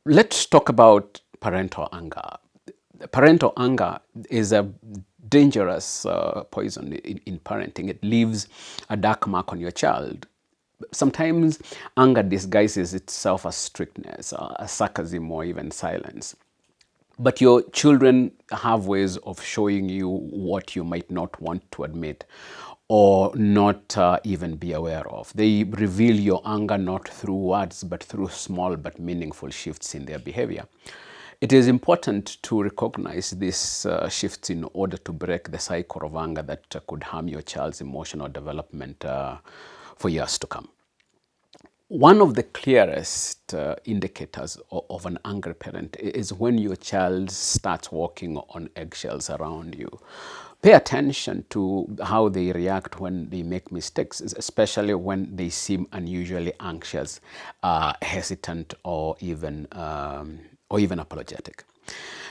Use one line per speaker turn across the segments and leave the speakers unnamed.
Let's talk about parental anger. Parental anger is a dangerous poison in parenting. It leaves a dark mark on your child. Sometimes anger disguises itself as strictness, as sarcasm, or even silence. But your children have ways of showing you what you might not want to admit or not even be aware of. They reveal your anger not through words, but through small but meaningful shifts in their behavior. It is important to recognize these shifts in order to break the cycle of anger that could harm your child's emotional development for years to come. One of the clearest indicators of an angry parent is when your child starts walking on eggshells around you. Pay attention to how they react when they make mistakes, especially when they seem unusually anxious, hesitant, or even apologetic.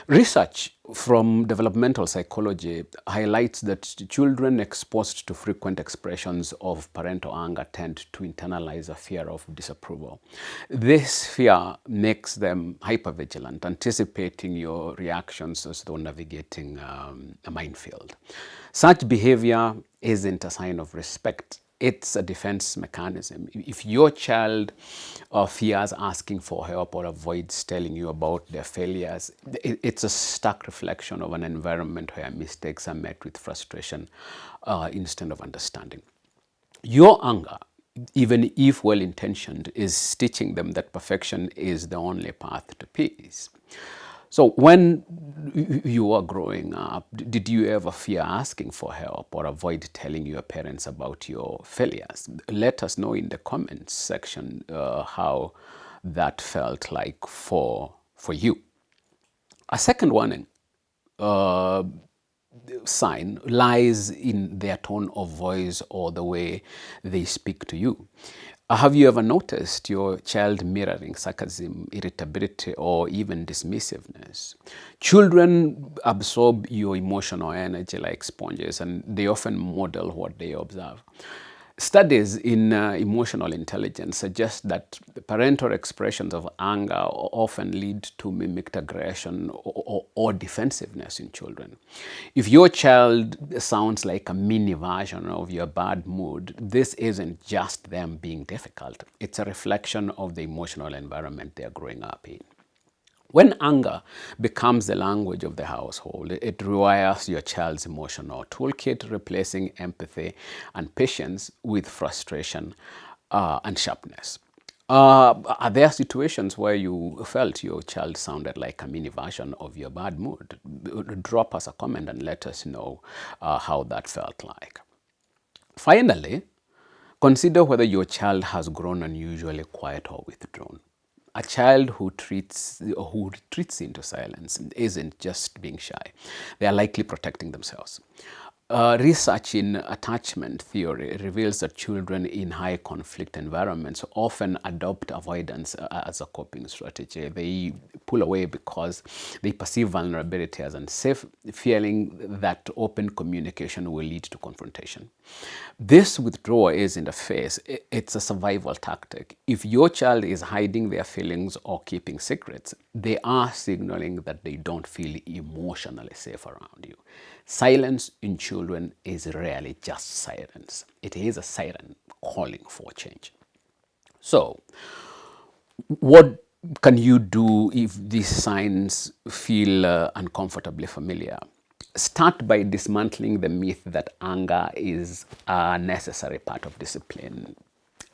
Research from developmental psychology highlights that children exposed to frequent expressions of parental anger tend to internalize a fear of disapproval. This fear makes them hypervigilant, anticipating your reactions as though navigating a minefield. Such behavior isn't a sign of respect. It's a defense mechanism. If your child fears asking for help or avoids telling you about their failures, it's a stark reflection of an environment where mistakes are met with frustration instead of understanding. Your anger, even if well-intentioned, is teaching them that perfection is the only path to peace. So when you were growing up, did you ever fear asking for help or avoid telling your parents about your failures? Let us know in the comments section how that felt like for you. A second warning sign lies in their tone of voice or the way they speak to you. Have you ever noticed your child mirroring sarcasm, irritability, or even dismissiveness? Children absorb your emotional energy like sponges, and they often model what they observe. Studies in emotional intelligence suggest that parental expressions of anger often lead to mimicked aggression or defensiveness in children. If your child sounds like a mini version of your bad mood, this isn't just them being difficult. It's a reflection of the emotional environment they're growing up in. When anger becomes the language of the household, it rewires your child's emotional toolkit, replacing empathy and patience with frustration and sharpness. Are there situations where you felt your child sounded like a mini version of your bad mood? Drop us a comment and let us know how that felt like. Finally, consider whether your child has grown unusually quiet or withdrawn. A child who retreats into silence isn't just being shy. They are likely protecting themselves. Research in attachment theory reveals that children in high conflict environments often adopt avoidance as a coping strategy. They pull away because they perceive vulnerability as unsafe, feeling that open communication will lead to confrontation. This withdrawal isn't a phase, it's a survival tactic. If your child is hiding their feelings or keeping secrets, they are signaling that they don't feel emotionally safe around you. Silence in children is rarely just silence. It is a siren calling for change. So, what can you do if these signs feel uncomfortably familiar? Start by dismantling the myth that anger is a necessary part of discipline.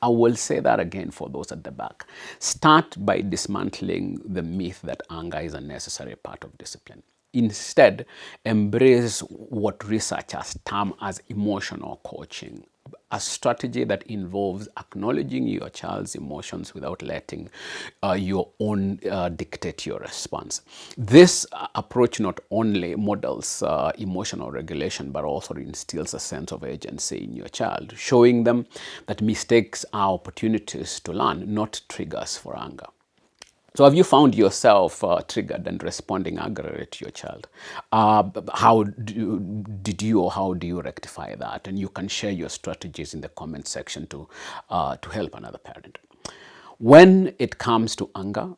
I will say that again for those at the back. Start by dismantling the myth that anger is a necessary part of discipline. Instead, embrace what researchers term as emotional coaching, a strategy that involves acknowledging your child's emotions without letting your own dictate your response. This approach not only models emotional regulation, but also instills a sense of agency in your child, showing them that mistakes are opportunities to learn, not triggers for anger. So have you found yourself triggered and responding angrily to your child? How do you rectify that? And you can share your strategies in the comment section to help another parent. When it comes to anger,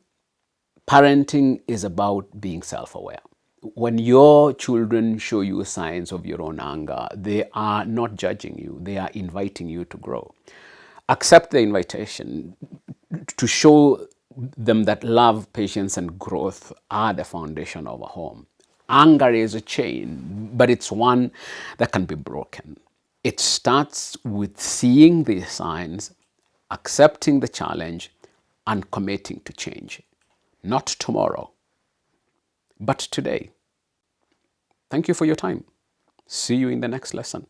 Parenting is about being self-aware. When your children show you signs of your own anger, they are not judging you, they are inviting you to grow. Accept the invitation to show them that love, patience, and growth are the foundation of a home. Anger is a chain, but it's one that can be broken. It starts with seeing these signs, accepting the challenge, and committing to change. Not tomorrow, but today. Thank you for your time. See you in the next lesson.